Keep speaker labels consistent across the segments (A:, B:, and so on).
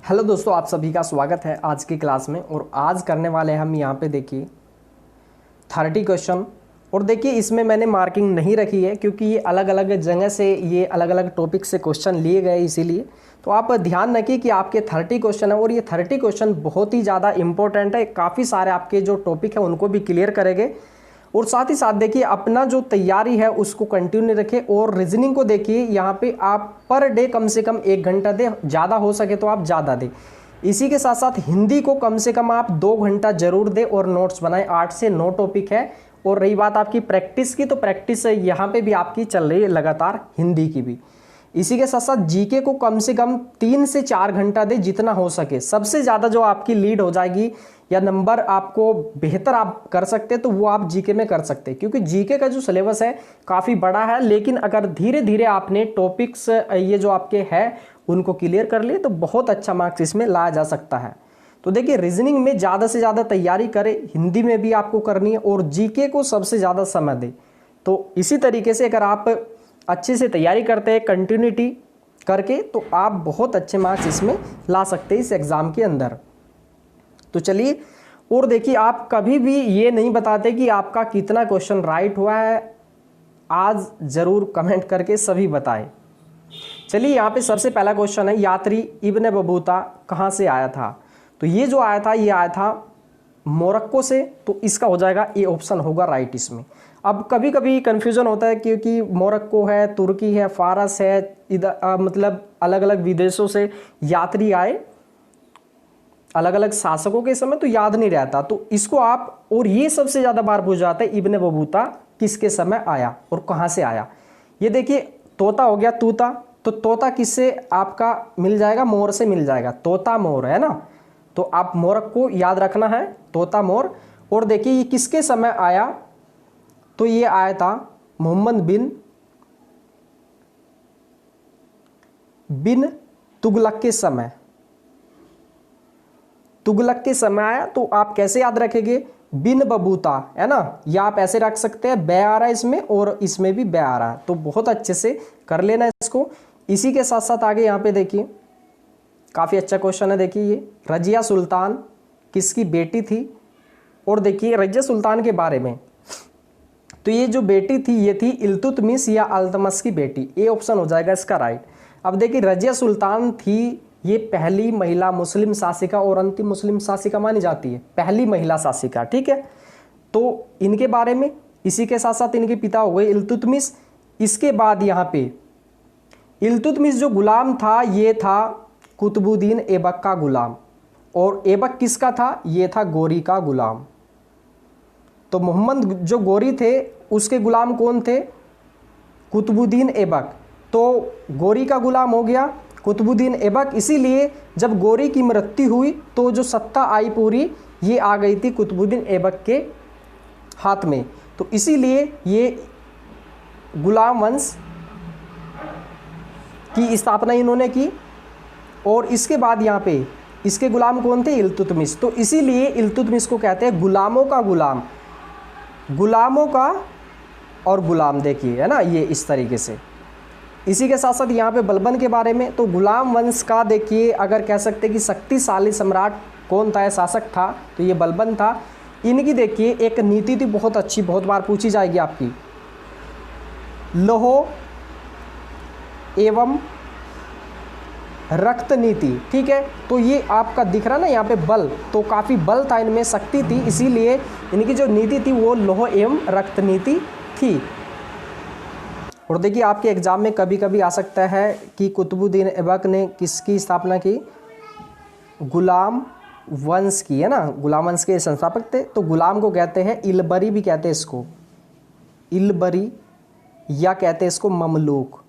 A: Hello दोस्तों, आप सभी का स्वागत है आज की क्लास में। और आज करने वाले हैं हम यहाँ पे देखिए 30 क्वेश्चन। और देखिए इसमें मैंने मार्किंग नहीं रखी है क्योंकि ये अलग अलग जगह से, ये अलग अलग टॉपिक से क्वेश्चन लिए गए, इसीलिए तो आप ध्यान रखिए कि आपके 30 क्वेश्चन है और ये 30 क्वेश्चन बहुत ही ज़्यादा इंपॉर्टेंट है। काफ़ी सारे आपके जो टॉपिक है उनको भी क्लियर करेंगे। और साथ ही साथ देखिए अपना जो तैयारी है उसको कंटिन्यू रखें। और रीजनिंग को देखिए यहाँ पे आप पर डे कम से कम 1 घंटा दें, ज़्यादा हो सके तो आप ज़्यादा दें। इसी के साथ साथ हिंदी को कम से कम आप 2 घंटा जरूर दें और नोट्स बनाएं। 8 से 9 टॉपिक है। और रही बात आपकी प्रैक्टिस की, तो प्रैक्टिस यहाँ पे भी आपकी चल रही है लगातार, हिंदी की भी। इसी के साथ साथ जीके को कम से कम 3 से 4 घंटा दे जितना हो सके। सबसे ज़्यादा जो आपकी लीड हो जाएगी या नंबर आपको बेहतर आप कर सकते हैं तो वो आप जीके में कर सकते हैं, क्योंकि जीके का जो सिलेबस है काफ़ी बड़ा है। लेकिन अगर धीरे धीरे आपने टॉपिक्स ये जो आपके हैं उनको क्लियर कर लिए तो बहुत अच्छा मार्क्स इसमें लाया जा सकता है। तो देखिए रीजनिंग में ज़्यादा से ज़्यादा तैयारी करें, हिंदी में भी आपको करनी है और जीके को सबसे ज़्यादा समय दें। तो इसी तरीके से अगर आप अच्छे से तैयारी करते हैं कंटिन्यूटी करके तो आप बहुत अच्छे मार्क्स इसमें ला सकते हैं इस एग्ज़ाम के अंदर। तो चलिए, और देखिए आप कभी भी ये नहीं बताते कि आपका कितना क्वेश्चन राइट हुआ है। आज ज़रूर कमेंट करके सभी बताएं। चलिए, यहाँ पे सबसे पहला क्वेश्चन है, यात्री इब्न बतूता कहाँ से आया था? तो ये जो आया था ये आया था मोरक्को से। तो इसका हो जाएगा ए ऑप्शन होगा राइट इसमें। अब कभी कभी कन्फ्यूज़न होता है क्योंकि मोरक्को है, तुर्की है, फारस है, इधर मतलब अलग अलग विदेशों से यात्री आए अलग अलग शासकों के समय, तो याद नहीं रहता। तो इसको आप, और ये सबसे ज़्यादा बार पूछ जाता है इब्न बतूता किसके समय आया और कहाँ से आया। ये देखिए तोता हो गया, तूता। तो तोता किससे आपका मिल जाएगा? मोर से मिल जाएगा। तोता मोर है ना, तो आप मोरक्को याद रखना है, तोता मोर। और देखिए ये किसके समय आया? तो ये आया था मोहम्मद बिन तुगलक के समय। तुगलक के समय आया। तो आप कैसे याद रखेंगे? बिन बबूता है ना, या आप ऐसे रख सकते हैं, बै आ रहा है इसमें और इसमें भी बै आ रहा है। तो बहुत अच्छे से कर लेना इसको। इसी के साथ साथ आगे यहाँ पे देखिए काफ़ी अच्छा क्वेश्चन है। देखिए ये रजिया सुल्तान किसकी बेटी थी? और देखिए रजिया सुल्तान के बारे में, तो ये जो बेटी थी ये थी इल्तुतमिश या अल्तमश की बेटी। ए ऑप्शन हो जाएगा इसका राइट। अब देखिए रजिया सुल्तान थी, ये पहली महिला मुस्लिम शासिका और अंतिम मुस्लिम शासिका मानी जाती है, पहली महिला शासिका। ठीक है, तो इनके बारे में। इसी के साथ साथ इनके पिता हुए इल्तुतमिश। इसके बाद यहाँ पे इल्तुतमिश जो गुलाम था ये था कुतुबुद्दीन ऐबक का गुलाम। और ऐबक किसका था? ये था गोरी का गुलाम। तो मोहम्मद जो गोरी थे उसके गुलाम कौन थे? कुतुबुद्दीन ऐबक। तो गोरी का गुलाम हो गया कुतुबुद्दीन ऐबक। इसीलिए जब गोरी की मृत्यु हुई तो जो सत्ता आई पूरी ये आ गई थी कुतुबुद्दीन ऐबक के हाथ में। तो इसीलिए ये गुलाम वंश की स्थापना इन्होंने की। और इसके बाद यहाँ पे इसके गुलाम कौन थे? इल्तुतमिश। तो इसीलिए इल्तुतमिश को कहते हैं गुलामों का गुलाम। गुलामों का और गुलाम, देखिए है ना, ये इस तरीके से। इसी के साथ साथ यहाँ पे बलबन के बारे में, तो गुलाम वंश का देखिए अगर कह सकते कि शक्तिशाली सम्राट कौन था या शासक था तो ये बलबन था। इनकी देखिए एक नीति थी बहुत अच्छी, बहुत बार पूछी जाएगी आपकी, लोहो एवं रक्त नीति। ठीक है, तो ये आपका दिख रहा ना यहाँ पे बल, तो काफ़ी बल था इनमें, शक्ति थी, इसीलिए इनकी जो नीति थी वो लोह एवं रक्त नीति थी। और देखिए आपके एग्जाम में कभी कभी आ सकता है कि कुतुबुद्दीन ऐबक ने किसकी स्थापना की? गुलाम वंश की, है ना, गुलाम वंश के संस्थापक थे। तो गुलाम को कहते हैं इलबरी भी कहते हैं इसको, इलबरी, या कहते हैं इसको ममलूक।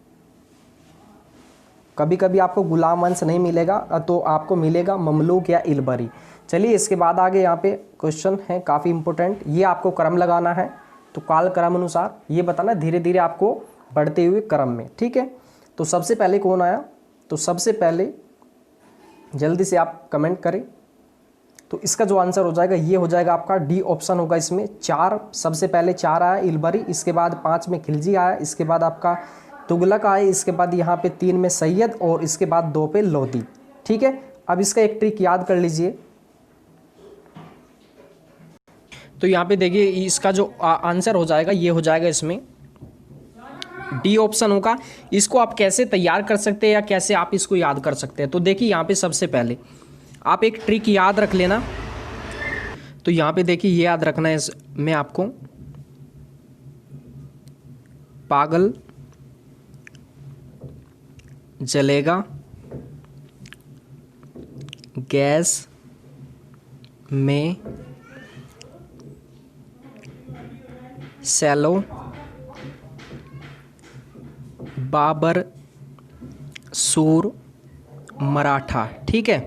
A: कभी कभी आपको गुलाम वंश नहीं मिलेगा तो आपको मिलेगा ममलूक या इलबरी। चलिए इसके बाद आगे यहाँ पे क्वेश्चन है काफ़ी इंपॉर्टेंट। ये आपको क्रम लगाना है, तो काल क्रम अनुसार ये बताना, धीरे धीरे आपको बढ़ते हुए क्रम में। ठीक है, तो सबसे पहले कौन आया? तो सबसे पहले जल्दी से आप कमेंट करें। तो इसका जो आंसर हो जाएगा ये हो जाएगा आपका डी ऑप्शन होगा इसमें। 4 सबसे पहले 4 आया इलबरी, इसके बाद 5 में खिलजी आया, इसके बाद आपका तुगलक आए, इसके बाद यहाँ पे 3 में सैयद और इसके बाद 2 पे लोधी। ठीक है, अब इसका एक ट्रिक याद कर लीजिए। तो यहाँ पे देखिए इसका जो आंसर हो जाएगा ये हो जाएगा इसमें डी ऑप्शन होगा। इसको आप कैसे तैयार कर सकते हैं या कैसे आप इसको याद कर सकते हैं, तो देखिए यहाँ पे सबसे पहले आप एक ट्रिक याद रख लेना। तो यहाँ पे देखिए ये याद रखना है इसमें आपको, पागल जलेगा गैस में सैलो बाबर सूर मराठा। ठीक है,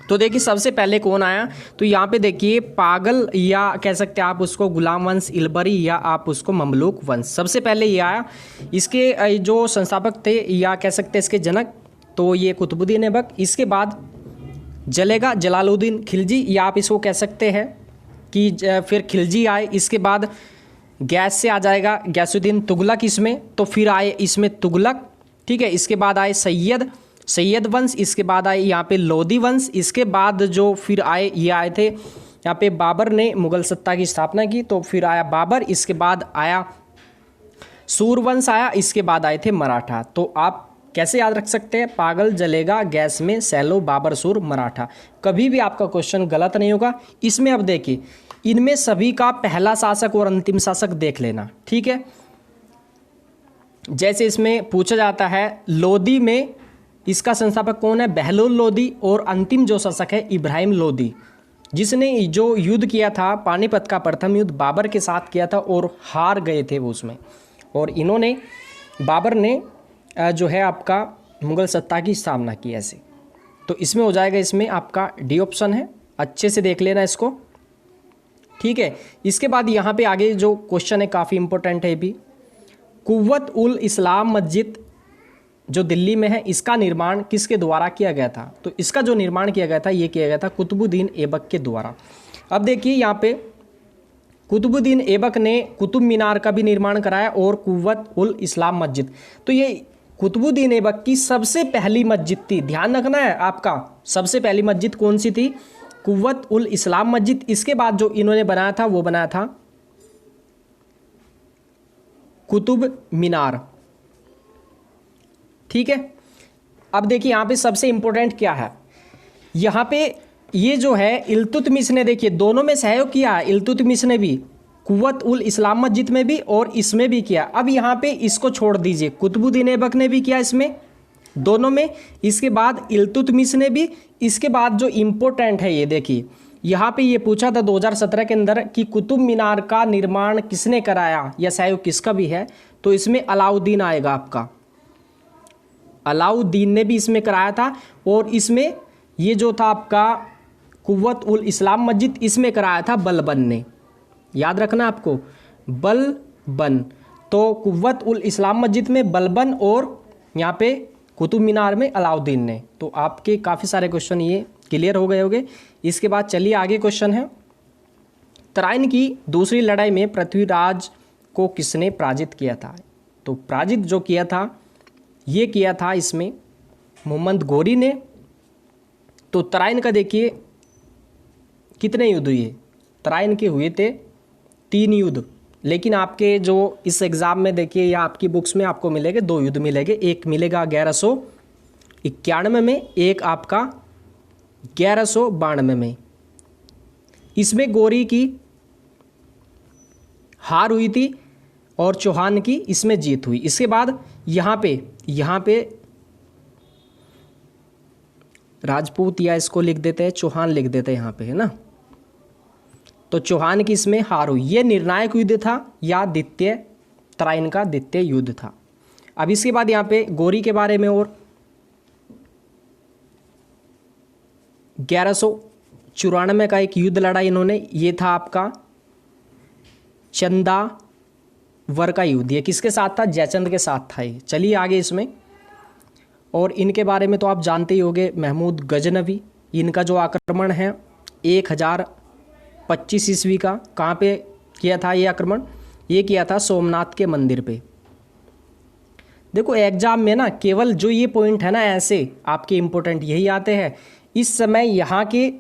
A: तो देखिए सबसे पहले कौन आया, तो यहाँ पे देखिए पागल या कह सकते हैं आप उसको गुलाम वंश इलबरी या आप उसको ममलूक वंश, सबसे पहले ये आया। इसके जो संस्थापक थे या कह सकते हैं इसके जनक, तो ये कुतुबुद्दीन ऐबक। इसके बाद जलेगा जलालुद्दीन खिलजी या आप इसको कह सकते हैं कि फिर खिलजी आए। इसके बाद गैस से आ जाएगा गैसुद्दीन तुगलक इसमें, तो फिर आए इसमें तुगलक। ठीक है, इसके बाद आए सैयद वंश, इसके बाद आए यहाँ पे लोधी वंश। इसके बाद जो फिर आए ये आए थे यहाँ पे बाबर ने मुगल सत्ता की स्थापना की, तो फिर आया बाबर। इसके बाद आया सूरवंश आया, इसके बाद आए थे मराठा। तो आप कैसे याद रख सकते हैं, पागल जलेगा गैस में सैलो बाबर सूर मराठा, कभी भी आपका क्वेश्चन गलत नहीं होगा। इसमें अब देखिए इनमें सभी का पहला शासक और अंतिम शासक देख लेना। ठीक है, जैसे इसमें पूछा जाता है लोधी में इसका संस्थापक कौन है, बहलोल लोधी, और अंतिम जो शासक है इब्राहिम लोधी, जिसने जो युद्ध किया था पानीपत का प्रथम युद्ध बाबर के साथ किया था और हार गए थे वो उसमें। और इन्होंने बाबर ने जो है आपका मुगल सत्ता की स्थापना की ऐसे। तो इसमें हो जाएगा, इसमें आपका डी ऑप्शन है, अच्छे से देख लेना इसको। ठीक है, इसके बाद यहाँ पे आगे जो क्वेश्चन है काफ़ी इंपॉर्टेंट है भी, कुव्वत उल इस्लाम मस्जिद जो दिल्ली में है इसका निर्माण किसके द्वारा किया गया था, तो इसका जो निर्माण किया गया था ये किया गया था कुतुबुद्दीन ऐबक के द्वारा। अब देखिए यहाँ पे कुतुबुद्दीन ऐबक ने कुतुब मीनार का भी निर्माण कराया और कुव्वत उल इस्लाम मस्जिद, तो ये कुतुबुद्दीन ऐबक की सबसे पहली मस्जिद थी। ध्यान रखना है आपका, सबसे पहली मस्जिद कौन सी थी, कुव्वत उल इस्लाम मस्जिद। इसके बाद जो इन्होंने बनाया था वो बनाया था कुतुब मीनार। ठीक है, अब देखिए यहाँ पे सबसे इंपॉर्टेंट क्या है, यहाँ पे ये जो है इल्तुतमिश ने देखिए दोनों में सहयोग किया है। इल्तुतमिश ने भी कुव्वत उल इस्लाम मस्जिद में भी और इसमें भी किया। अब यहाँ पे इसको छोड़ दीजिए, कुतुबुद्दीन ऐबक ने भी किया इसमें दोनों में, इसके बाद इल्तुतमिश ने भी। इसके बाद जो इम्पोर्टेंट है ये देखिए, यहाँ पे ये पूछा था 2017 के अंदर कि कुतुब मीनार का निर्माण किसने कराया या सहयोग किसका भी है, तो इसमें अलाउद्दीन आएगा आपका, अलाउद्दीन ने भी इसमें कराया था। और इसमें ये जो था आपका कुव्वत उल इस्लाम मस्जिद इसमें कराया था बलबन ने, याद रखना आपको बलबन। तो कुव्वत उल इस्लाम मस्जिद में बलबन और यहाँ पे कुतुब मीनार में अलाउद्दीन ने। तो आपके काफ़ी सारे क्वेश्चन ये क्लियर हो गए होंगे। इसके बाद चलिए आगे क्वेश्चन है, तराइन की दूसरी लड़ाई में पृथ्वीराज को किसने पराजित किया था, तो पराजित जो किया था ये किया था इसमें मोहम्मद गोरी ने। तो तराइन का देखिए कितने युद्ध हुए, तराइन के हुए थे 3 युद्ध, लेकिन आपके जो इस एग्ज़ाम में देखिए या आपकी बुक्स में आपको मिलेंगे 2 युद्ध मिलेंगे। एक मिलेगा 1191 में, एक आपका 1192 में। इसमें गोरी की हार हुई थी और चौहान की इसमें जीत हुई। इसके बाद यहाँ पे राजपूत या इसको लिख देते हैं चौहान लिख देते हैं यहाँ पे, है ना। तो चौहान की इसमें हार हुई। ये निर्णायक युद्ध था या द्वितीय तराइन का द्वितीय युद्ध था। अब इसके बाद यहाँ पे गोरी के बारे में, और 1194 का एक युद्ध लड़ा इन्होंने, ये था आपका चंदावर का युद्ध। ये किसके साथ था, जयचंद के साथ था ये। चलिए आगे इसमें, और इनके बारे में तो आप जानते ही होंगे, महमूद गजनवी। इनका जो आक्रमण है 1025 ईस्वी का, कहाँ पे किया था ये आक्रमण, ये किया था सोमनाथ के मंदिर पे। देखो एग्जाम में ना केवल जो ये पॉइंट है ना ऐसे आपके इम्पोर्टेंट यही आते हैं। इस समय यहाँ के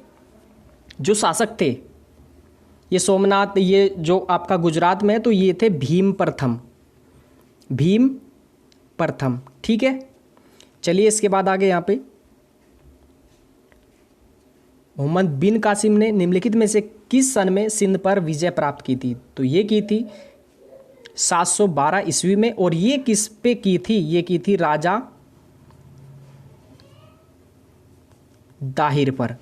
A: जो शासक थे, ये सोमनाथ, ये जो आपका गुजरात में है, तो ये थे भीम प्रथम, भीम प्रथम। ठीक है, चलिए इसके बाद आगे यहाँ पे मोहम्मद बिन कासिम ने निम्नलिखित में से किस सन में सिंध पर विजय प्राप्त की थी? तो ये की थी 712 ईस्वी में। और ये किस पे की थी? ये की थी राजा दाहिर पर।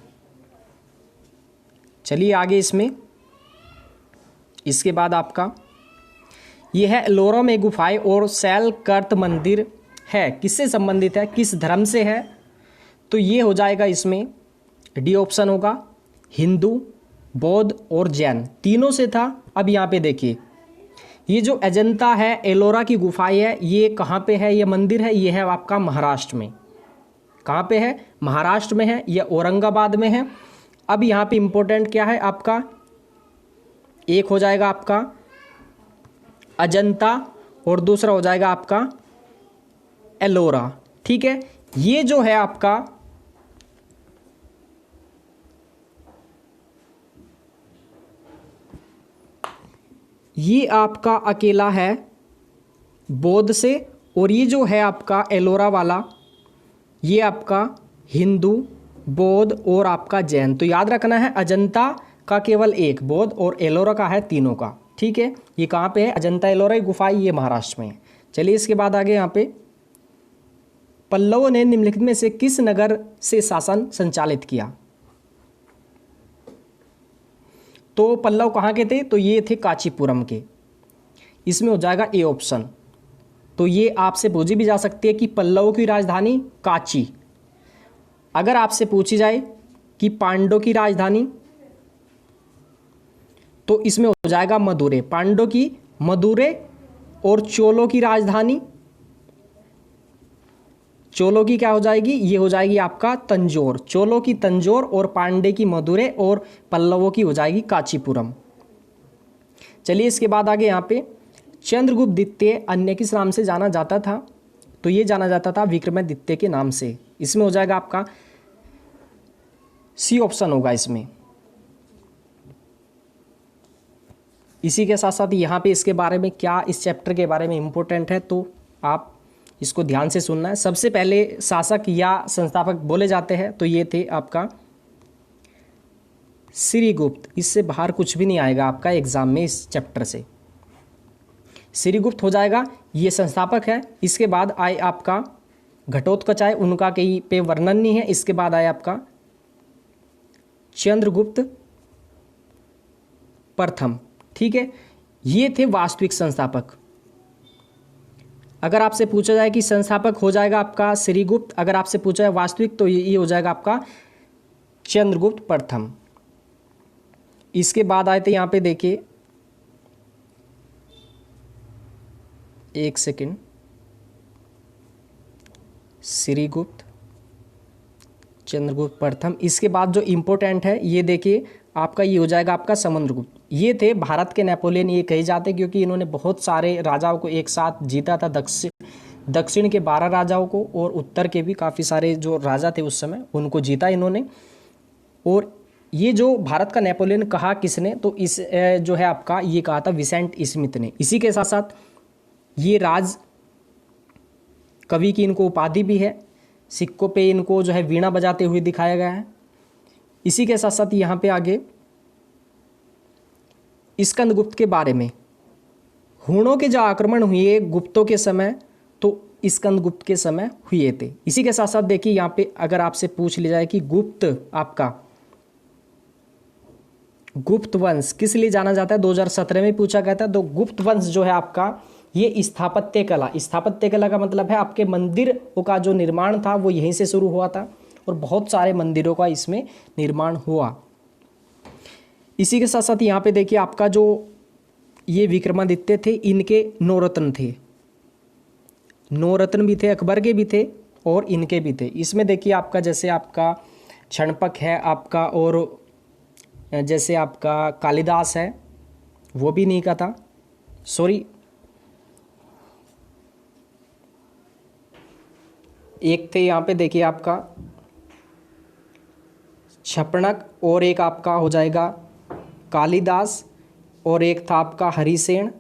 A: चलिए आगे इसमें, इसके बाद आपका ये है एलोरा में गुफाएं और शैलकर्त मंदिर है, किससे संबंधित है, किस धर्म से है? तो ये हो जाएगा इसमें डी ऑप्शन होगा, हिंदू, बौद्ध और जैन, तीनों से था। अब यहाँ पे देखिए, ये जो अजंता है, एलोरा की गुफाएं है, ये कहाँ पे है? ये मंदिर है, ये है आपका महाराष्ट्र में। कहाँ पे है? महाराष्ट्र में है, ये औरंगाबाद में है। अब यहाँ पे इंपॉर्टेंट क्या है आपका, एक हो जाएगा आपका अजंता और दूसरा हो जाएगा आपका एलोरा। ठीक है, ये जो है आपका ये आपका अकेला है बौद्ध से, और ये जो है आपका एलोरा वाला, ये आपका हिंदू, बौद्ध और आपका जैन। तो याद रखना है अजंता का केवल एक, बौद्ध और एलोरा का है तीनों का। ठीक है, ये कहाँ पे है? अजंता एलोरा गुफाएं, ये महाराष्ट्र में है। चलिए इसके बाद आगे यहाँ पे, पल्लवों ने निम्नलिखित में से किस नगर से शासन संचालित किया? तो पल्लव कहाँ के थे? तो ये थे कांचीपुरम के। इसमें हो जाएगा ए ऑप्शन। तो ये आपसे पूछी भी जा सकती है कि पल्लवों की राजधानी कांची। अगर आपसे पूछी जाए कि पांड्यों की राजधानी, तो इसमें हो जाएगा मदुरै, पांड्यों की मदुरै। और चोलों की राजधानी, चोलों की क्या हो जाएगी? ये हो जाएगी आपका तंजौर, चोलों की तंजौर, और पांड्य की मदुरै, और पल्लवों की हो जाएगी कांचीपुरम। चलिए इसके बाद आगे यहाँ पे, चंद्रगुप्त द्वितीय अन्य किस नाम से जाना जाता था? तो ये जाना जाता था विक्रमादित्य के नाम से। इसमें हो जाएगा आपका सी ऑप्शन होगा इसमें। इसी के साथ साथ यहाँ पे इसके बारे में क्या, इस चैप्टर के बारे में इंपॉर्टेंट है, तो आप इसको ध्यान से सुनना है। सबसे पहले शासक या संस्थापक बोले जाते हैं, तो ये थे आपका श्रीगुप्त। इससे बाहर कुछ भी नहीं आएगा आपका एग्जाम में इस चैप्टर से। श्रीगुप्त हो जाएगा, ये संस्थापक है। इसके बाद आए आपका घटोत्कच, उनका कहीं पे वर्णन नहीं है। इसके बाद आए आपका चंद्रगुप्त प्रथम। ठीक है, ये थे वास्तविक संस्थापक। अगर आपसे पूछा जाए कि संस्थापक हो जाएगा आपका श्रीगुप्त, अगर आपसे पूछा जाए वास्तविक, तो ये हो जाएगा आपका चंद्रगुप्त प्रथम। इसके बाद आए थे यहाँ पे देखिए, एक सेकंड, श्रीगुप्त, चंद्रगुप्त प्रथम। इसके बाद जो इम्पोर्टेंट है ये देखिए आपका, ये हो जाएगा आपका समुद्रगुप्त। ये थे भारत के नेपोलियन ये कहे जाते, क्योंकि इन्होंने बहुत सारे राजाओं को एक साथ जीता था, दक्षिण के 12 राजाओं को, और उत्तर के भी काफ़ी सारे जो राजा थे उस समय उनको जीता इन्होंने। और ये जो भारत का नेपोलियन कहा किसने? तो इस जो है आपका, ये कहा था विसेंट स्मिथ ने। इसी के साथ साथ ये राज कवि की इनको उपाधि भी है, सिक्कों पे इनको जो है वीणा बजाते हुए दिखाया गया है। इसी के साथ साथ यहाँ पे आगे स्कंदगुप्त के बारे में, हूणों के जो आक्रमण हुए गुप्तों के समय, तो स्कंदगुप्त के समय हुए थे। इसी के साथ साथ देखिए यहाँ पे अगर आपसे पूछ लिया जाए कि गुप्त, आपका गुप्त वंश किस लिए जाना जाता है, 2017 में पूछा गया था। तो गुप्त वंश जो है आपका, ये स्थापत्य कला, स्थापत्य कला का मतलब है आपके मंदिरों का जो निर्माण था वो यहीं से शुरू हुआ था, और बहुत सारे मंदिरों का इसमें निर्माण हुआ। इसी के साथ साथ यहाँ पे देखिए आपका जो ये विक्रमादित्य थे, इनके 9 रत्न थे, 9 रत्न भी थे, अकबर के भी थे और इनके भी थे। इसमें देखिए आपका जैसे आपका क्षणपक है आपका, और जैसे आपका कालिदास है, वो भी इन्हीं का था, सॉरी एक थे यहाँ पे देखिए आपका छपणक, और एक आपका हो जाएगा कालिदास, और एक था आपका हरिसेन।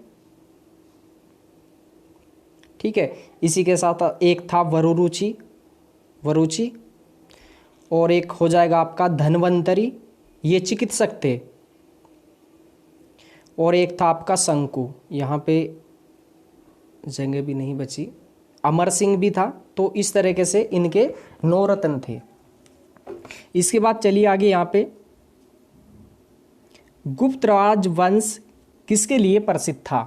A: ठीक है, इसी के साथ एक था वरुरुचि, और एक हो जाएगा आपका धन्वंतरी, ये चिकित्सक थे, और एक था आपका शंकु। यहाँ पे जगह भी नहीं बची, अमर सिंह भी था। तो इस तरीके से इनके 9 रत्न थे। इसके बाद चलिए आगे। यहाँ पे गुप्त राजवंश किसके लिए प्रसिद्ध था?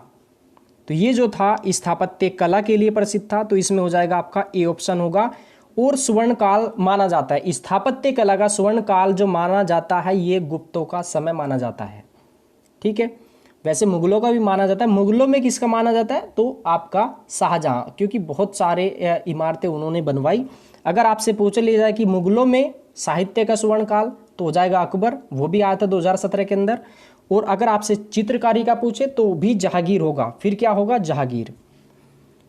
A: तो ये जो था स्थापत्य कला के लिए प्रसिद्ध था। तो इसमें हो जाएगा आपका ए ऑप्शन होगा। और स्वर्ण काल माना जाता है, स्थापत्य कला का स्वर्ण काल जो माना जाता है ये गुप्तों का समय माना जाता है। ठीक है, वैसे मुगलों का भी माना जाता है। मुगलों में किसका माना जाता है? तो आपका शाहजहां, क्योंकि बहुत सारे इमारतें उन्होंने बनवाई। अगर आपसे पूछ लिया जाए कि मुगलों में साहित्य का स्वर्ण काल, तो हो जाएगा अकबर, वो भी आया था 2017 के अंदर। और अगर आपसे चित्रकारी का पूछे तो भी जहांगीर होगा। फिर क्या होगा? जहांगीर।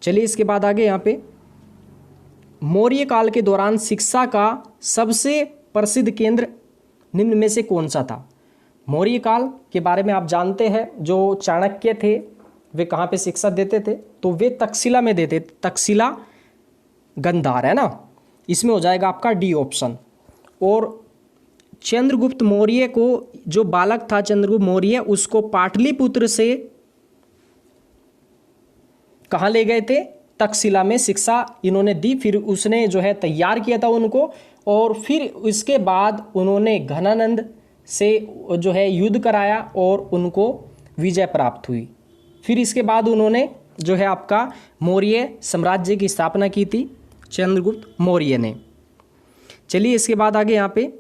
A: चलिए इसके बाद आगे। यहाँ पे मौर्य काल के दौरान शिक्षा का सबसे प्रसिद्ध केंद्र निम्न में से कौन सा था? मौर्य काल के बारे में आप जानते हैं, जो चाणक्य थे वे कहाँ पे शिक्षा देते थे? तो वे तक्षशिला में देते, तक्षशिला गांधार, है ना। इसमें हो जाएगा आपका डी ऑप्शन। और चंद्रगुप्त मौर्य को, जो बालक था चंद्रगुप्त मौर्य, उसको पाटलिपुत्र से कहाँ ले गए थे? तक्षशिला में शिक्षा इन्होंने दी। फिर उसने जो है तैयार किया था उनको, और फिर इसके बाद उन्होंने घनानंद से जो है युद्ध कराया और उनको विजय प्राप्त हुई। फिर इसके बाद उन्होंने जो है आपका मौर्य साम्राज्य की स्थापना की थी चंद्रगुप्त मौर्य ने। चलिए इसके बाद आगे। यहाँ पे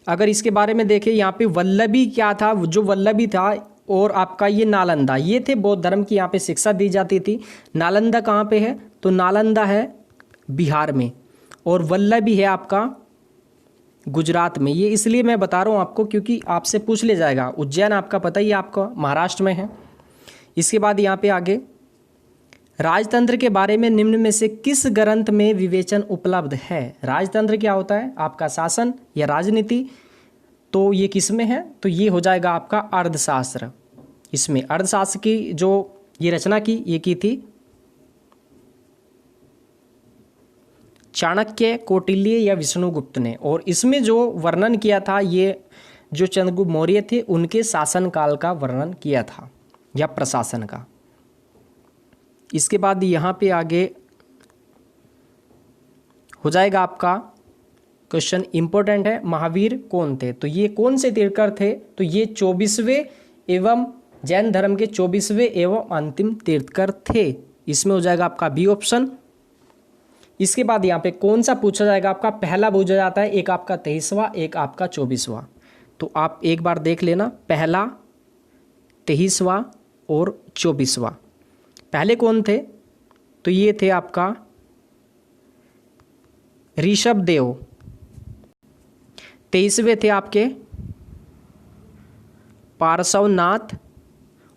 A: अगर इसके बारे में देखें, यहाँ पे वल्लभी क्या था? जो वल्लभी था, और आपका ये नालंदा, ये थे बौद्ध धर्म की यहाँ पे शिक्षा दी जाती थी। नालंदा कहाँ पे है? तो नालंदा है बिहार में, और वल्लभी है आपका गुजरात में। ये इसलिए मैं बता रहा हूँ आपको क्योंकि आपसे पूछ ले जाएगा। उज्जैन आपका पता ही है, आपका महाराष्ट्र में है। इसके बाद यहाँ पे आगे, राजतंत्र के बारे में निम्न में से किस ग्रंथ में विवेचन उपलब्ध है? राजतंत्र क्या होता है? आपका शासन या राजनीति। तो ये किस में है? तो ये हो जाएगा आपका अर्थशास्त्र। इसमें अर्थशास्त्र की जो ये रचना की, ये की थी चाणक्य, कौटिल्य या विष्णुगुप्त ने। और इसमें जो वर्णन किया था, ये जो चंद्रगुप्त मौर्य थे उनके शासनकाल का वर्णन किया था, या प्रशासन का। इसके बाद यहाँ पे आगे हो जाएगा आपका क्वेश्चन इंपॉर्टेंट है, महावीर कौन थे? तो ये कौन से तीर्थकर थे? तो ये 24वें एवं जैन धर्म के 24वें एवं अंतिम तीर्थकर थे। इसमें हो जाएगा आपका बी ऑप्शन। इसके बाद यहाँ पे कौन सा पूछा जाएगा? आपका पहला पूछा जाता है, एक आपका 23वां, एक आपका 24वां। तो आप एक बार देख लेना, पहला, 23वां और 24वां। पहले कौन थे? तो ये थे आपका ऋषभ देव। 23वें थे आपके पार्श्वनाथ,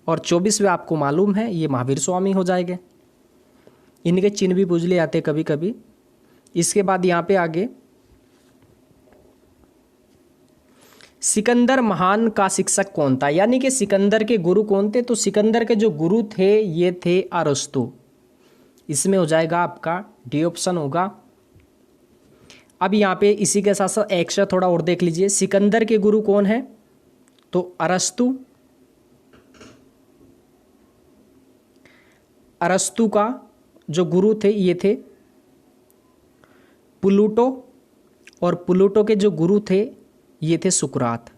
A: और 24वें आपको मालूम है ये महावीर स्वामी हो जाएंगे। इनके चिन्ह भी पूछ ले आते कभी कभी। इसके बाद यहाँ पे आगे, सिकंदर महान का शिक्षक कौन था? यानी कि सिकंदर के गुरु कौन थे? तो सिकंदर के जो गुरु थे ये थे अरस्तु। इसमें हो जाएगा आपका डी ऑप्शन होगा। अब यहाँ पे इसी के साथ साथ एक्स्ट्रा थोड़ा और देख लीजिए, सिकंदर के गुरु कौन है? तो अरस्तु। अरस्तु का जो गुरु थे ये थे प्लूटो, और प्लूटो के जो गुरु थे ये थे सुकरात।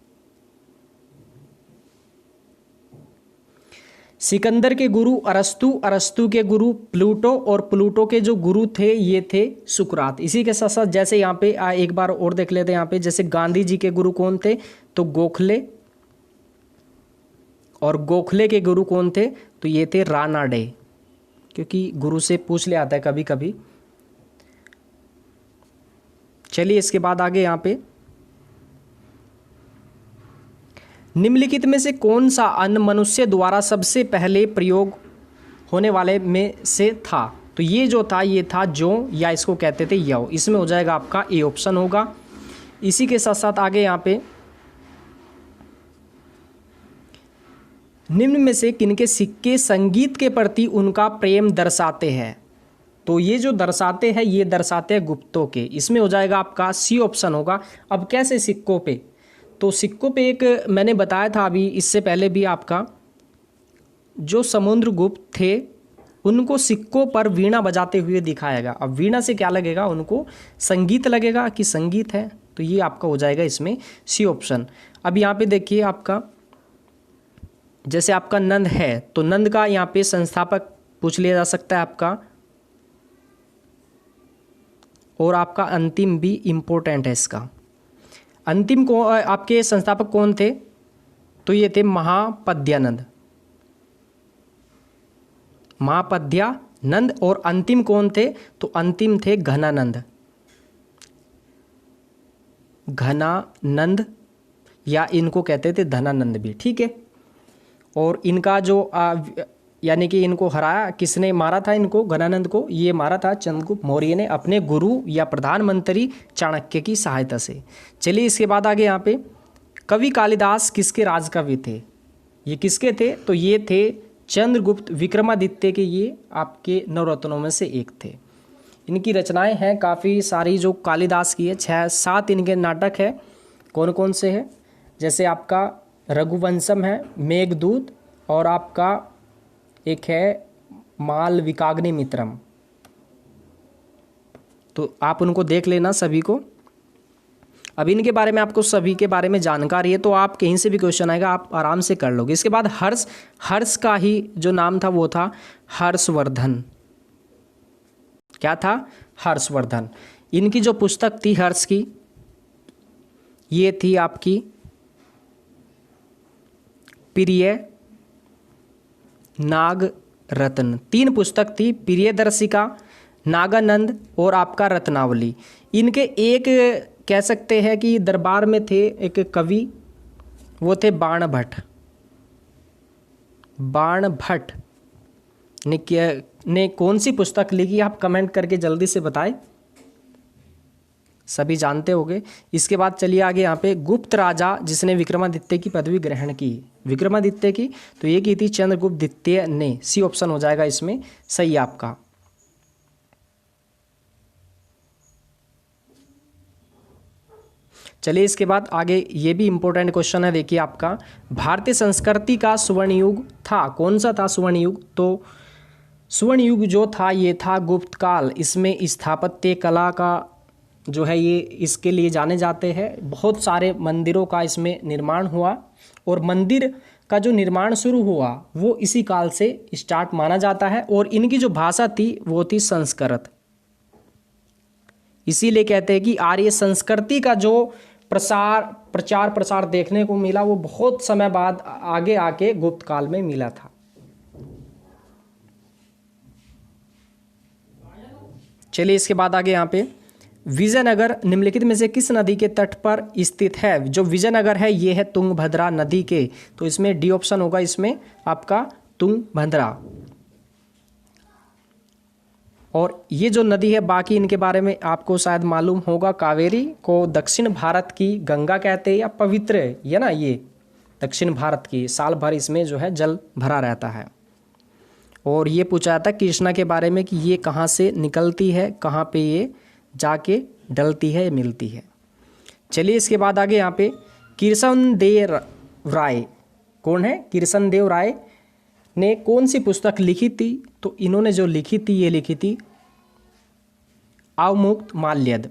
A: सिकंदर के गुरु अरस्तु, अरस्तु के गुरु प्लूटो, और प्लूटो के जो गुरु थे ये थे सुकरात। इसी के साथ साथ जैसे यहाँ पे एक बार और देख लेते हैं। यहाँ पे जैसे गांधी जी के गुरु कौन थे? तो गोखले, और गोखले के गुरु कौन थे? तो ये थे रानाडे, क्योंकि गुरु से पूछ ले आता है कभी कभी। चलिए इसके बाद आगे यहाँ पे, निम्नलिखित में से कौन सा अन्न मनुष्य द्वारा सबसे पहले प्रयोग होने वाले में से था? तो ये जो था ये था जो, या इसको कहते थे यव। इसमें हो जाएगा आपका ए ऑप्शन होगा। इसी के साथ साथ आगे यहाँ पे निम्न में से किनके सिक्के संगीत के प्रति उनका प्रेम दर्शाते हैं? तो ये जो दर्शाते हैं ये दर्शाते हैं गुप्तों के। इसमें हो जाएगा आपका सी ऑप्शन होगा। अब कैसे सिक्कों पे? तो सिक्कों पे एक मैंने बताया था अभी इससे पहले भी आपका, जो समुद्रगुप्त थे उनको सिक्कों पर वीणा बजाते हुए दिखाया गया। अब वीणा से क्या लगेगा? उनको संगीत लगेगा कि संगीत है, तो ये आपका हो जाएगा इसमें सी ऑप्शन। अब यहाँ पे देखिए आपका, जैसे आपका नंद है तो नंद का यहाँ पे संस्थापक पूछ लिया जा सकता है आपका, और आपका अंतिम भी इम्पोर्टेंट है इसका। अंतिम को आपके संस्थापक कौन थे? तो ये थे महापद्यानंद, महापद्यानंद। और अंतिम कौन थे? तो अंतिम थे घनानंद, घनानंद, या इनको कहते थे धनानंद भी, ठीक है। और इनका जो यानी कि इनको हराया किसने, मारा था इनको, घनानंद को? ये मारा था चंद्रगुप्त मौर्य ने अपने गुरु या प्रधानमंत्री चाणक्य की सहायता से। चलिए इसके बाद आगे यहाँ पे, कवि कालिदास किसके राजकवि थे? ये किसके थे? तो ये थे चंद्रगुप्त विक्रमादित्य के, ये आपके नवरत्नों में से एक थे। इनकी रचनाएं हैं काफ़ी सारी जो कालिदास की है, 6-7 इनके नाटक है। कौन कौन से हैं? जैसे आपका रघुवंशम है, मेघदूत, और आपका एक है मालविकाग्निमित्रम। तो आप उनको देख लेना सभी को। अब इनके बारे में आपको सभी के बारे में जानकारी है तो आप कहीं से भी क्वेश्चन आएगा आप आराम से कर लोगे। इसके बाद हर्ष का ही जो नाम था वो था हर्षवर्धन। क्या था? हर्षवर्धन। इनकी जो पुस्तक थी हर्ष की, ये थी आपकी प्रिय नागरत्न। 3 पुस्तक थी, प्रियदर्शिका, नागानंद और आपका रत्नावली। इनके एक कह सकते हैं कि दरबार में थे एक कवि, वो थे बाणभट्ट। बाणभट्ट ने कौन सी पुस्तक लिखी? आप कमेंट करके जल्दी से बताएं, सभी जानते होंगे। इसके बाद चलिए आगे यहाँ पे, गुप्त राजा जिसने विक्रमादित्य की पदवी ग्रहण की, विक्रमादित्य की, तो ये की थी चंद्रगुप्त द्वितीय ने। सी ऑप्शन हो जाएगा इसमें सही आपका। चलिए इसके बाद आगे, ये भी इंपॉर्टेंट क्वेश्चन है, देखिए आपका, भारतीय संस्कृति का स्वर्ण युग था, कौन सा था स्वर्ण युग? तो स्वर्ण युग जो था ये था गुप्त काल। इसमें स्थापत्य कला का जो है ये इसके लिए जाने जाते हैं। बहुत सारे मंदिरों का इसमें निर्माण हुआ, और मंदिर का जो निर्माण शुरू हुआ वो इसी काल से स्टार्ट माना जाता है। और इनकी जो भाषा थी वो थी संस्कृत। इसीलिए कहते हैं कि आर्य संस्कृति का जो प्रचार प्रसार देखने को मिला वो बहुत समय बाद आगे आके गुप्त काल में मिला था। चलिए इसके बाद आगे यहाँ पे, विजयनगर निम्नलिखित में से किस नदी के तट पर स्थित है? जो विजयनगर है ये है तुंगभद्रा नदी के, तो इसमें डी ऑप्शन होगा इसमें आपका तुंगभद्रा। और ये जो नदी है बाकी इनके बारे में आपको शायद मालूम होगा, कावेरी को दक्षिण भारत की गंगा कहते हैं या पवित्र है ये ना, ये दक्षिण भारत की, साल भर इसमें जो है जल भरा रहता है। और ये पूछा जाता है कृष्णा के बारे में कि ये कहाँ से निकलती है, कहाँ पे ये जाके डलती है, मिलती है। चलिए इसके बाद आगे यहाँ पे, कृष्णदेव राय कौन है? कृष्णदेव राय ने कौन सी पुस्तक लिखी थी? तो इन्होंने जो लिखी थी ये लिखी थी अवमुक्त माल्यद।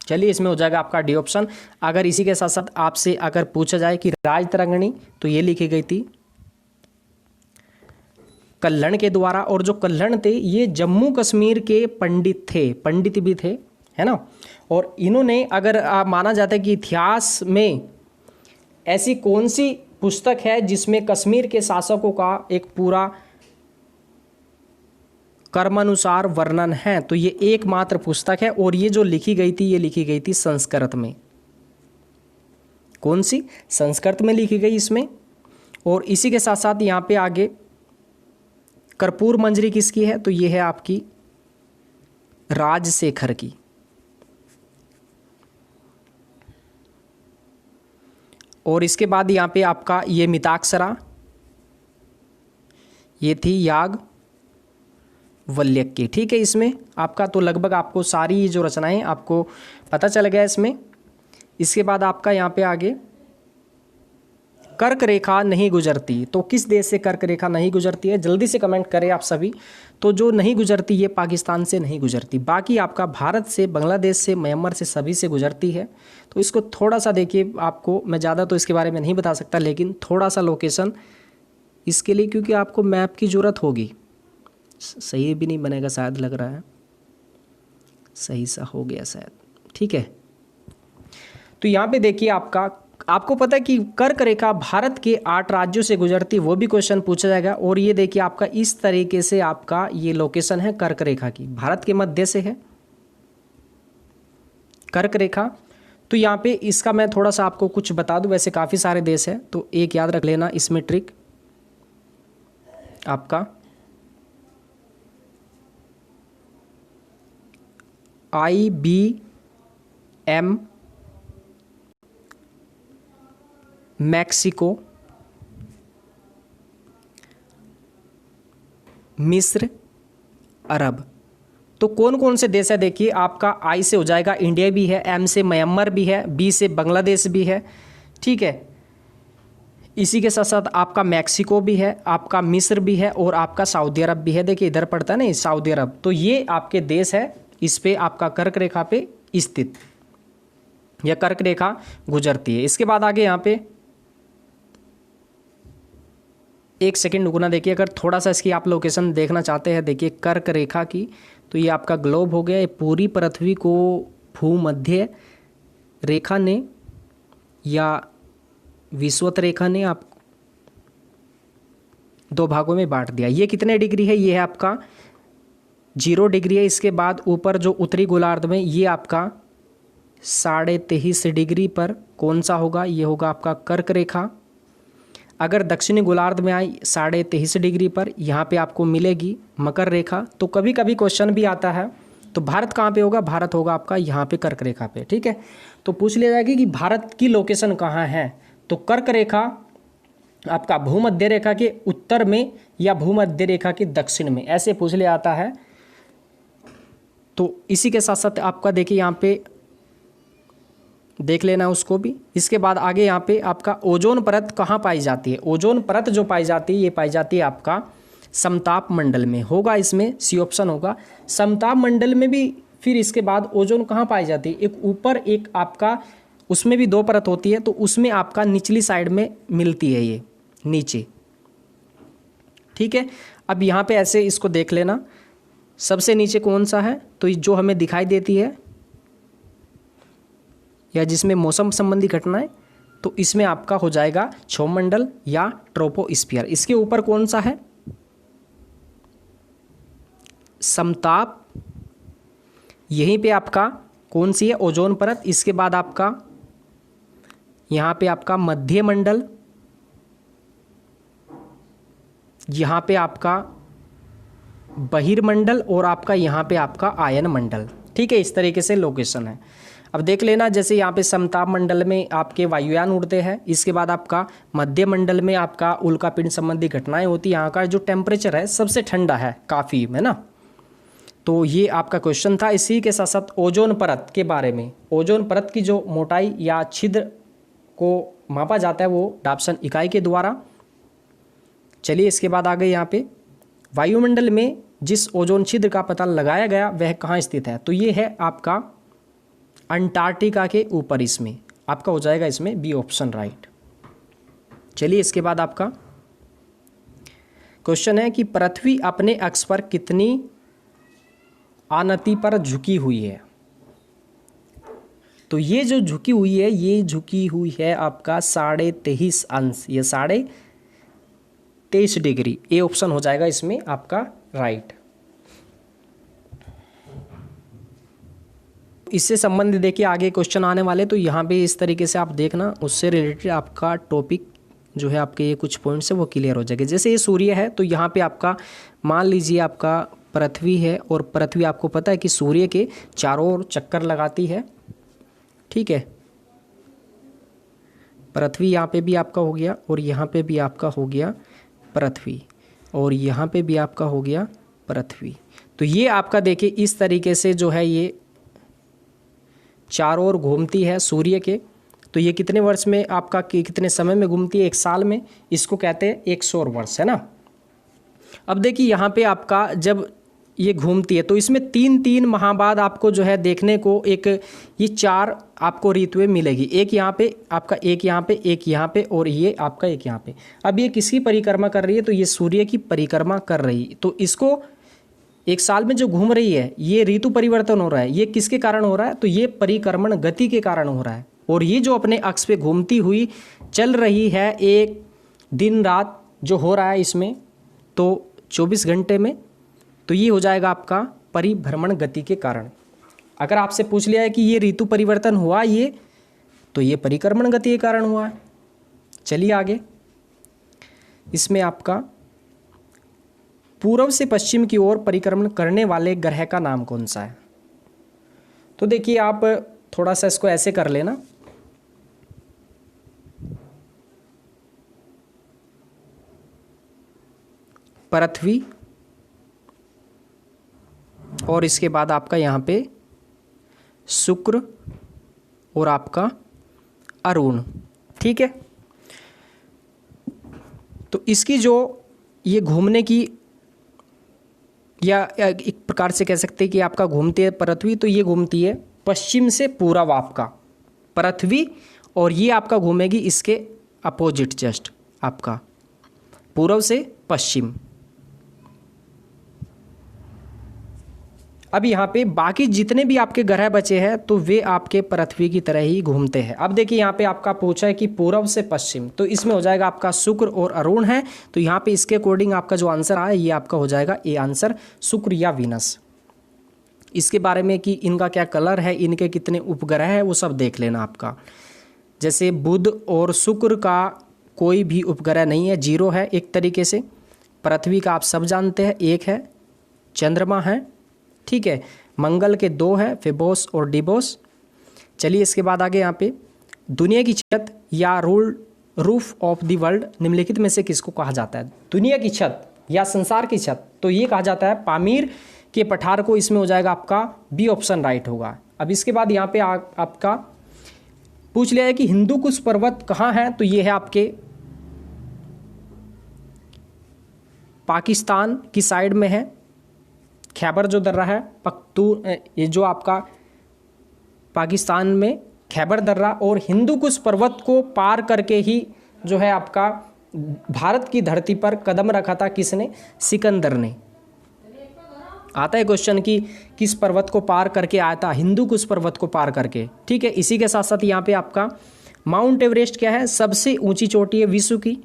A: चलिए इसमें हो जाएगा आपका डी ऑप्शन। अगर इसी के साथ साथ आपसे अगर पूछा जाए कि राजतरंगिणी, तो ये लिखी गई थी कल्हण के द्वारा। और जो कल्हण थे ये जम्मू कश्मीर के पंडित थे, पंडित भी थे, है ना। और इन्होंने अगर माना जाता है कि इतिहास में ऐसी कौन सी पुस्तक है जिसमें कश्मीर के शासकों का एक पूरा कर्मानुसार वर्णन है, तो ये एकमात्र पुस्तक है। और ये जो लिखी गई थी ये लिखी गई थी संस्कृत में। कौन सी? संस्कृत में लिखी गई इसमें। और इसी के साथ साथ यहाँ पे आगे कर्पूर मंजरी किसकी है? तो ये है आपकी राजशेखर की। और इसके बाद यहाँ पे आपका ये मिताक्षरा, ये थी याज्ञवल्क्य की। ठीक है, इसमें आपका तो लगभग आपको सारी जो रचनाएं आपको पता चल गया इसमें। इसके बाद आपका यहाँ पे आगे कर्क रेखा नहीं गुजरती, तो किस देश से कर्क रेखा नहीं गुजरती है? जल्दी से कमेंट करें आप सभी। तो जो नहीं गुजरती ये पाकिस्तान से नहीं गुजरती, बाकी आपका भारत से, बांग्लादेश से, म्यांमार से, सभी से गुजरती है। तो इसको थोड़ा सा देखिए, आपको मैं ज़्यादा तो इसके बारे में नहीं बता सकता, लेकिन थोड़ा सा लोकेशन इसके लिए, क्योंकि आपको मैप की ज़रूरत होगी। सही भी नहीं बनेगा शायद, लग रहा है सही सा हो गया शायद। ठीक है, तो यहाँ पे देखिए आपको पता है कि कर्क रेखा भारत के 8 राज्यों से गुजरती है, वो भी क्वेश्चन पूछा जाएगा। और ये देखिए आपका इस तरीके से आपका ये लोकेशन है कर्क रेखा की, भारत के मध्य से है कर्क रेखा। तो यहाँ पे इसका मैं थोड़ा सा आपको कुछ बता दूं, वैसे काफ़ी सारे देश हैं, तो एक याद रख लेना इसमें ट्रिक आपका IBM, मैक्सिको, मिस्र, अरब। तो कौन कौन से देश है? देखिए आपका आई से हो जाएगा इंडिया भी है, एम से म्यांमार भी है, बी से बांग्लादेश भी है। ठीक है, इसी के साथ साथ आपका मैक्सिको भी है, आपका मिस्र भी है और आपका सऊदी अरब भी है। देखिए इधर पड़ता है ना सऊदी अरब। तो ये आपके देश है, इस पे आपका कर्क रेखा पे स्थित या कर्क रेखा गुजरती है। इसके बाद आगे यहाँ पे एक सेकंड रुकना, देखिए अगर थोड़ा सा इसकी आप लोकेशन देखना चाहते हैं, देखिए कर्क रेखा की, तो ये आपका ग्लोब हो गया। ये पूरी पृथ्वी को भूमध्य रेखा ने या विषुवत रेखा ने आप 2 भागों में बांट दिया। ये कितने डिग्री है? ये है आपका 0 डिग्री है। इसके बाद ऊपर जो उत्तरी गोलार्ध में ये आपका 23.5 डिग्री पर कौन सा होगा? ये होगा आपका कर्क रेखा। अगर दक्षिणी गोलार्ध में आई 23.5 डिग्री पर, यहाँ पे आपको मिलेगी मकर रेखा। तो कभी कभी क्वेश्चन भी आता है, तो भारत कहाँ पे होगा? भारत होगा आपका यहाँ पे कर्क रेखा पे। ठीक है, तो पूछ लिया जाएगा कि भारत की लोकेशन कहाँ है? तो कर्क रेखा आपका भूमध्य रेखा के उत्तर में या भूमध्य रेखा के दक्षिण में, ऐसे पूछ लिया आता है। तो इसी के साथ साथ आपका देखिए यहाँ पे देख लेना उसको भी। इसके बाद आगे यहाँ पे आपका ओजोन परत कहाँ पाई जाती है? ओजोन परत जो पाई जाती है, ये पाई जाती है आपका समताप मंडल में। होगा इसमें सी ऑप्शन होगा। समताप मंडल में भी फिर इसके बाद ओजोन कहाँ पाई जाती है? एक ऊपर एक आपका, उसमें भी 2 परत होती है, तो उसमें आपका निचली साइड में मिलती है ये नीचे। ठीक है, अब यहाँ पे ऐसे इसको देख लेना, सबसे नीचे कौन सा है? तो जो हमें दिखाई देती है या जिसमें मौसम संबंधी घटनाएं, तो इसमें आपका हो जाएगा क्षौमंडल या ट्रोपोस्फियर। इसके ऊपर कौन सा है? समताप। यहीं पे आपका कौन सी है? ओजोन परत। इसके बाद आपका यहाँ पे आपका मध्य मंडल, यहाँ पे आपका बहिर्मंडल और आपका यहाँ पे आपका आयन मंडल। ठीक है, इस तरीके से लोकेशन है। अब देख लेना, जैसे यहाँ पे समताप मंडल में आपके वायुयान उड़ते हैं। इसके बाद आपका मध्य मंडल में आपका उल्कापिंड संबंधी घटनाएं होती हैं। यहाँ का जो टेम्परेचर है सबसे ठंडा है काफ़ी, है ना। तो ये आपका क्वेश्चन था। इसी के साथ साथ ओजोन परत के बारे में, ओजोन परत की जो मोटाई या छिद्र को मापा जाता है वो डाप्सन इकाई के द्वारा। चलिए इसके बाद आगे यहाँ पे वायुमंडल में जिस ओजोन छिद्र का पता लगाया गया वह कहाँ स्थित है? तो ये है आपका अंटार्कटिका के ऊपर। इसमें आपका हो जाएगा इसमें बी ऑप्शन राइट। चलिए इसके बाद आपका क्वेश्चन है कि पृथ्वी अपने अक्ष पर कितनी आनति पर झुकी हुई है? तो ये जो झुकी हुई है, ये झुकी हुई है आपका 23.5 अंश या 23.5 डिग्री। ए ऑप्शन हो जाएगा इसमें आपका राइट। इससे संबंधित देखिए आगे क्वेश्चन आने वाले, तो यहाँ पे इस तरीके से आप देखना, उससे रिलेटेड आपका टॉपिक जो है आपके ये कुछ पॉइंट्स है वो क्लियर हो जाएंगे। जैसे ये सूर्य है तो यहाँ पे आपका मान लीजिए आपका पृथ्वी है, और पृथ्वी आपको पता है कि सूर्य के चारों ओर चक्कर लगाती है, ठीक है। पृथ्वी यहाँ पे भी आपका हो गया, और यहाँ पे भी आपका हो गया पृथ्वी, और यहाँ पे भी आपका हो गया पृथ्वी। तो ये आपका देखिए इस तरीके से जो है ये चारों ओर घूमती है सूर्य के। तो ये कितने वर्ष में आपका कितने समय में घूमती है? 1 साल में। इसको कहते हैं 100 वर्ष, है ना। अब देखिए यहाँ पे आपका जब ये घूमती है तो इसमें 3 माह बाद आपको जो है देखने को एक ये 4 आपको ऋतुएं मिलेगी। एक यहाँ पे आपका, एक यहाँ पे, एक यहाँ पे, और ये आपका एक यहाँ पे। अब ये किसकी परिक्रमा कर रही है? तो ये सूर्य की परिक्रमा कर रही है। तो इसको 1 साल में जो घूम रही है ये ऋतु परिवर्तन हो रहा है। ये किसके कारण हो रहा है? तो ये परिक्रमण गति के कारण हो रहा है। और ये जो अपने अक्ष पे घूमती हुई चल रही है, एक दिन रात जो हो रहा है इसमें, तो 24 घंटे में, तो ये हो जाएगा आपका परिभ्रमण गति के कारण। अगर आपसे पूछ लिया है कि ये ऋतु परिवर्तन हुआ ये, तो ये परिक्रमण गति के कारण हुआ है। चलिए आगे, इसमें आपका पूर्व से पश्चिम की ओर परिक्रमण करने वाले ग्रह का नाम कौन सा है? तो देखिए आप थोड़ा सा इसको ऐसे कर लेना, पृथ्वी, और इसके बाद आपका यहाँ पे शुक्र, और आपका अरुण, ठीक है। तो इसकी जो ये घूमने की, या एक प्रकार से कह सकते हैं कि आपका घूमती है पृथ्वी, तो ये घूमती है पश्चिम से पूर्व आपका पृथ्वी, और ये आपका घूमेगी इसके अपोजिट, जस्ट आपका पूर्व से पश्चिम। अब यहाँ पे बाकी जितने भी आपके ग्रह बचे हैं तो वे आपके पृथ्वी की तरह ही घूमते हैं। अब देखिए यहाँ पे आपका पूछा है कि पूर्व से पश्चिम, तो इसमें हो जाएगा आपका शुक्र और अरुण है। तो यहाँ पे इसके अकॉर्डिंग आपका जो आंसर आया ये आपका हो जाएगा ए आंसर, शुक्र या वीनस। इसके बारे में कि इनका क्या कलर है, इनके कितने उपग्रह है, वो सब देख लेना आपका। जैसे बुध और शुक्र का कोई भी उपग्रह नहीं है, 0 है एक तरीके से। पृथ्वी का आप सब जानते हैं 1 है, चंद्रमा है, ठीक है। मंगल के 2 है, फेबोस और डिबोस। चलिए इसके बाद आगे यहाँ पे दुनिया की छत या रूफ ऑफ द वर्ल्ड निम्नलिखित में से किसको कहा जाता है? दुनिया की छत या संसार की छत, तो ये कहा जाता है पामीर के पठार को। इसमें हो जाएगा आपका बी ऑप्शन राइट होगा। अब इसके बाद यहाँ पे आपका पूछ लिया है कि हिंदू कुश पर्वत कहाँ है? तो ये है आपके पाकिस्तान की साइड में है, खैबर जो दर्रा है ये जो आपका पाकिस्तान में खैबर दर्रा, और हिंदू कुश पर्वत को पार करके ही जो है आपका भारत की धरती पर कदम रखा था किसने? सिकंदर ने। आता है क्वेश्चन कि किस पर्वत को पार करके आया था? हिंदू कुश पर्वत को पार करके, ठीक है। इसी के साथ साथ यहाँ पे आपका माउंट एवरेस्ट क्या है? सबसे ऊंची चोटी है विश्व की,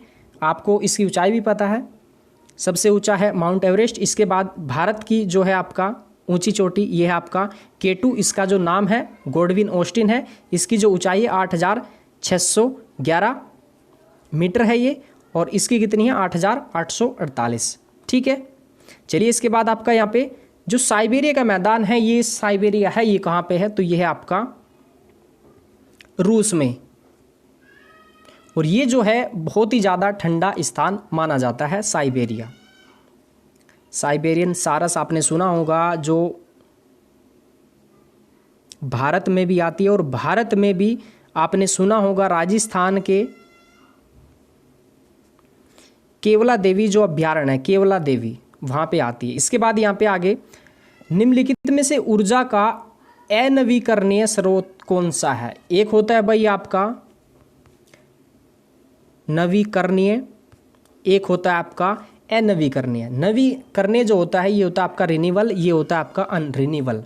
A: आपको इसकी ऊंचाई भी पता है, सबसे ऊंचा है माउंट एवरेस्ट। इसके बाद भारत की जो है आपका ऊंची चोटी ये है आपका K2, इसका जो नाम है गॉडविन ऑस्टिन है। इसकी जो ऊंचाई है 8611 मीटर है ये, और इसकी कितनी है? 8848, ठीक है। चलिए इसके बाद आपका यहाँ पे जो साइबेरिया का मैदान है, ये साइबेरिया है, ये कहाँ पे है? तो ये है आपका रूस में, और ये जो है बहुत ही ज़्यादा ठंडा स्थान माना जाता है साइबेरिया। साइबेरियन सारस आपने सुना होगा, जो भारत में भी आती है, और भारत में भी आपने सुना होगा राजस्थान के केवला देवी जो अभ्यारण्य है, केवला देवी, वहाँ पे आती है। इसके बाद यहाँ पे आगे निम्नलिखित में से ऊर्जा का अनवीकरणीय स्रोत कौन सा है? एक होता है भाई आपका नवीकरणीय, एक होता है आपका अनवीकरणीय। नवीकरणीय जो होता है ये होता है आपका रिन्यूएबल, ये होता है आपका अनरिन्यूएबल।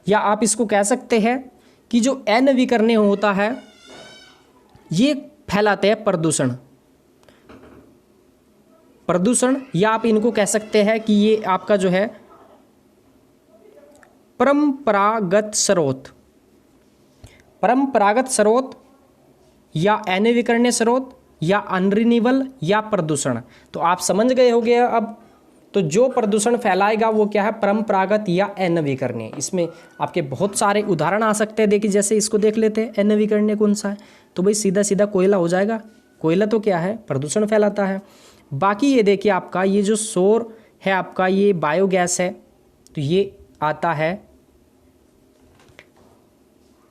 A: या आप इसको कह सकते हैं कि जो अनवीकरणीय होता है ये फैलाते हैं प्रदूषण, या आप इनको कह सकते हैं कि ये आपका जो है परंपरागत स्रोत या अनवीकरणीय स्रोत, या अनरिन्यूएबल या प्रदूषण। तो आप समझ गए होंगे अब। तो जो प्रदूषण फैलाएगा वो क्या है, परंपरागत या अनवीकरणीय। इसमें आपके बहुत सारे उदाहरण आ सकते हैं। देखिए जैसे इसको देख लेते हैं, अनवीकरणीय कौन सा है, तो भाई सीधा सीधा कोयला हो जाएगा। कोयला तो क्या है, प्रदूषण फैलाता है। बाकी ये देखिए आपका ये जो सौर है आपका, ये बायोगैस है, तो ये आता है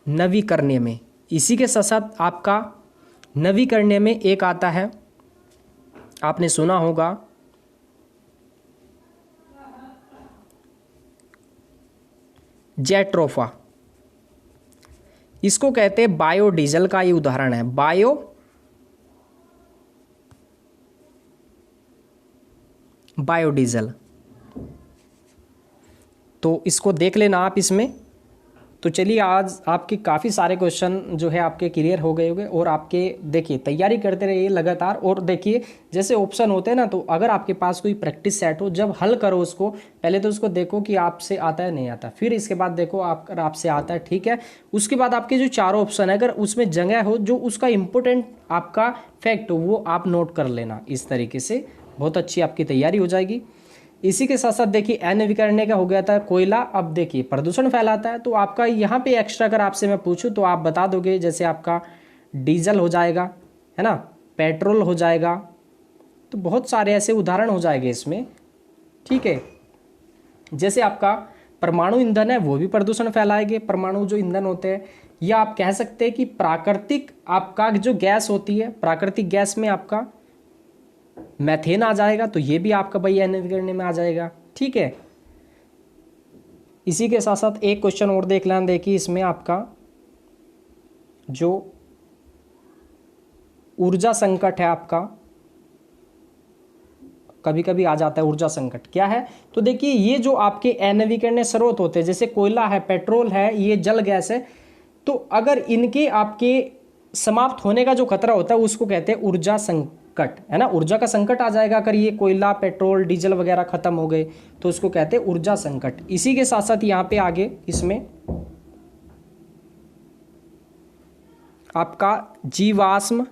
A: नवीकरणीय में। इसी के साथ साथ आपका नवीकरणीय में एक आता है, आपने सुना होगा, जेट्रोफा। इसको कहते हैं बायोडीजल का ये उदाहरण है, बायोडीजल। तो इसको देख लेना आप इसमें। तो चलिए आज आपके काफ़ी सारे क्वेश्चन जो है आपके क्लियर हो गए होंगे। और आपके देखिए तैयारी करते रहिए लगातार। और देखिए जैसे ऑप्शन होते हैं ना, तो अगर आपके पास कोई प्रैक्टिस सेट हो, जब हल करो उसको, पहले तो उसको देखो कि आपसे आता है नहीं आता, फिर इसके बाद देखो आप अगर आपसे आता है ठीक है, उसके बाद आपके जो चारों ऑप्शन है अगर उसमें जगह हो जो उसका इम्पोर्टेंट आपका फैक्ट हो वो आप नोट कर लेना। इस तरीके से बहुत अच्छी आपकी तैयारी हो जाएगी। इसी के साथ साथ देखिए अनवीकरणीय का हो गया था कोयला। अब देखिए प्रदूषण फैलाता है, तो आपका यहाँ पे एक्स्ट्रा अगर आपसे मैं पूछूं तो आप बता दोगे, जैसे आपका डीजल हो जाएगा, है ना, पेट्रोल हो जाएगा। तो बहुत सारे ऐसे उदाहरण हो जाएंगे इसमें, ठीक है। जैसे आपका परमाणु ईंधन है वो भी प्रदूषण फैलाएंगे, परमाणु जो ईंधन होते हैं। या आप कह सकते हैं कि प्राकृतिक आपका जो गैस होती है, प्राकृतिक गैस में आपका मैथेन आ जाएगा, तो ये भी आपका भाई अनवीकरणीय में आ जाएगा, ठीक है। इसी के साथ साथ एक क्वेश्चन और देख लें। देखिए इसमें आपका जो ऊर्जा संकट है आपका, कभी कभी आ जाता है ऊर्जा संकट, क्या है, तो देखिए ये जो आपके अनवीकरणीय स्रोत होते हैं, जैसे कोयला है, पेट्रोल है, ये जल गैस है, तो अगर इनके आपके समाप्त होने का जो खतरा होता है उसको कहते हैं ऊर्जा संकट, है ना। ऊर्जा का संकट आ जाएगा अगर ये कोयला, पेट्रोल, डीजल वगैरह खत्म हो गए, तो उसको कहते हैं ऊर्जा संकट। इसी के साथ साथ यहाँ पे आगे इसमें आपका जीवाश्म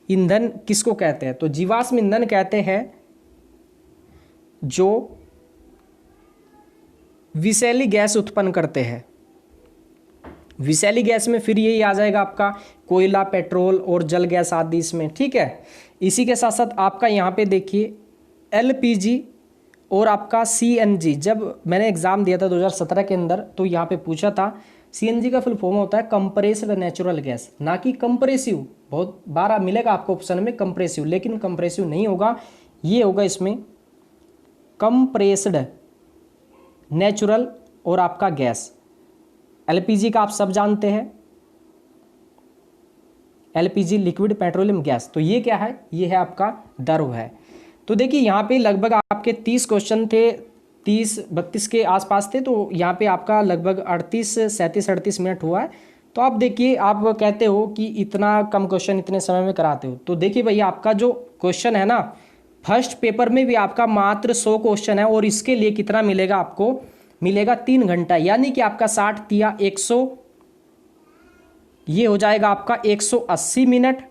A: ईंधन किसको कहते हैं, तो जीवाश्म ईंधन कहते हैं जो विषैली गैस उत्पन्न करते हैं। विषैली गैस में फिर यही आ जाएगा आपका कोयला, पेट्रोल और जल गैस आदि इसमें, ठीक है। इसी के साथ साथ आपका यहाँ पे देखिए एलपीजी और आपका सीएनजी। जब मैंने एग्जाम दिया था 2017 के अंदर, तो यहाँ पे पूछा था सीएनजी का फुल फॉर्म होता है कंप्रेस्ड नेचुरल गैस, ना कि कंप्रेसिव। बहुत बार मिलेगा आपको ऑप्शन में कंप्रेसिव, लेकिन कंप्रेसिव नहीं होगा, ये होगा इसमें कंप्रेस्ड नेचुरल और आपका गैस। एलपीजी का आप सब जानते हैं, एलपीजी लिक्विड पेट्रोलियम गैस। तो ये क्या है, ये है आपका दर है। तो देखिए यहाँ पे लगभग आपके 30 क्वेश्चन थे, 30-32 के आसपास थे। तो यहाँ पे आपका लगभग 37-38 मिनट हुआ है। तो आप देखिए, आप कहते हो कि इतना कम क्वेश्चन इतने समय में कराते हो, तो देखिए भैया आपका जो क्वेश्चन है ना, फर्स्ट पेपर में भी आपका मात्र 100 क्वेश्चन है, और इसके लिए कितना मिलेगा आपको, मिलेगा 3 घंटा, यानी कि आपका 60 या 100, ये हो जाएगा आपका 180 मिनट।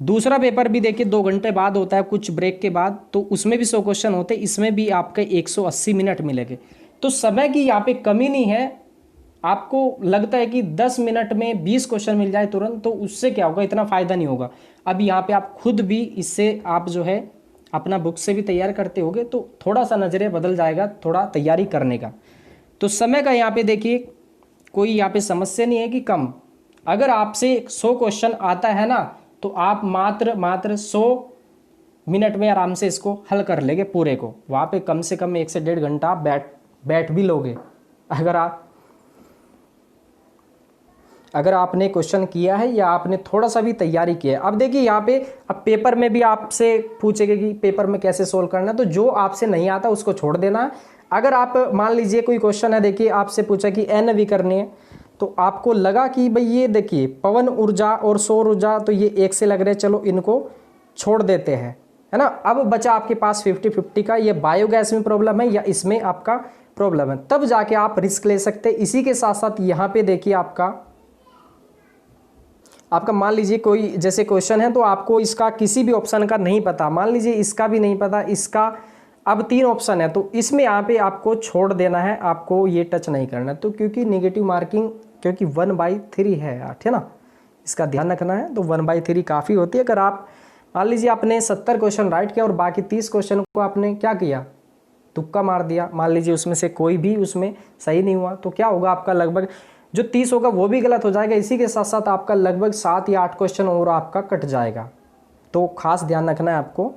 A: दूसरा पेपर भी देखिए 2 घंटे बाद होता है, कुछ ब्रेक के बाद, तो उसमें भी 100 क्वेश्चन होते हैं, इसमें भी आपके 180 मिनट मिलेंगे। तो समय की यहाँ पे कमी नहीं है। आपको लगता है कि 10 मिनट में 20 क्वेश्चन मिल जाए तुरंत, तो उससे क्या होगा, इतना फायदा नहीं होगा। अब यहाँ पे आप खुद भी इससे आप जो है अपना बुक से भी तैयार करते होगे, तो थोड़ा सा नजरिया बदल जाएगा थोड़ा तैयारी करने का। तो समय का यहाँ पे देखिए कोई यहाँ पे समस्या नहीं है कि कम। अगर आपसे 100 क्वेश्चन आता है ना, तो आप मात्र 100 मिनट में आराम से इसको हल कर लेंगे पूरे को। वहाँ पे कम से कम 1 से 1.5 घंटा आप बैठ भी लोगे, अगर आपने क्वेश्चन किया है या आपने थोड़ा सा भी तैयारी किया है। अब देखिए यहाँ पे, अब पेपर में भी आपसे पूछेगा कि पेपर में कैसे सोल्व करना है, तो जो आपसे नहीं आता उसको छोड़ देना है। अगर आप मान लीजिए कोई क्वेश्चन है, देखिए आपसे पूछा कि अनवीकरणीय, तो आपको लगा कि भाई ये देखिए पवन ऊर्जा और सौर ऊर्जा तो ये एक से लग रहे, चलो इनको छोड़ देते हैं, है ना। अब बचा आपके पास 50-50 का, ये बायोगैस में प्रॉब्लम है या इसमें आपका प्रॉब्लम है, तब जाके आप रिस्क ले सकते हैं। इसी के साथ साथ यहाँ पे देखिए आपका आपका मान लीजिए कोई जैसे क्वेश्चन है तो आपको इसका किसी भी ऑप्शन का नहीं पता, मान लीजिए इसका भी नहीं पता, इसका अब 3 ऑप्शन है तो इसमें यहाँ पे आपको छोड़ देना है, आपको ये टच नहीं करना। तो क्योंकि नेगेटिव मार्किंग क्योंकि 1/3 है 8 है ना, इसका ध्यान रखना है। तो 1/3 काफ़ी होती है। अगर आप मान लीजिए आपने 70 क्वेश्चन राइट किया और बाकी 30 क्वेश्चन को आपने क्या किया, तुक्का मार दिया, मान लीजिए उसमें से कोई भी उसमें सही नहीं हुआ, तो क्या होगा आपका लगभग जो 30 होगा वो भी गलत हो जाएगा। इसी के साथ साथ आपका लगभग 7 या 8 क्वेश्चन और आपका कट जाएगा। तो खास ध्यान रखना है आपको।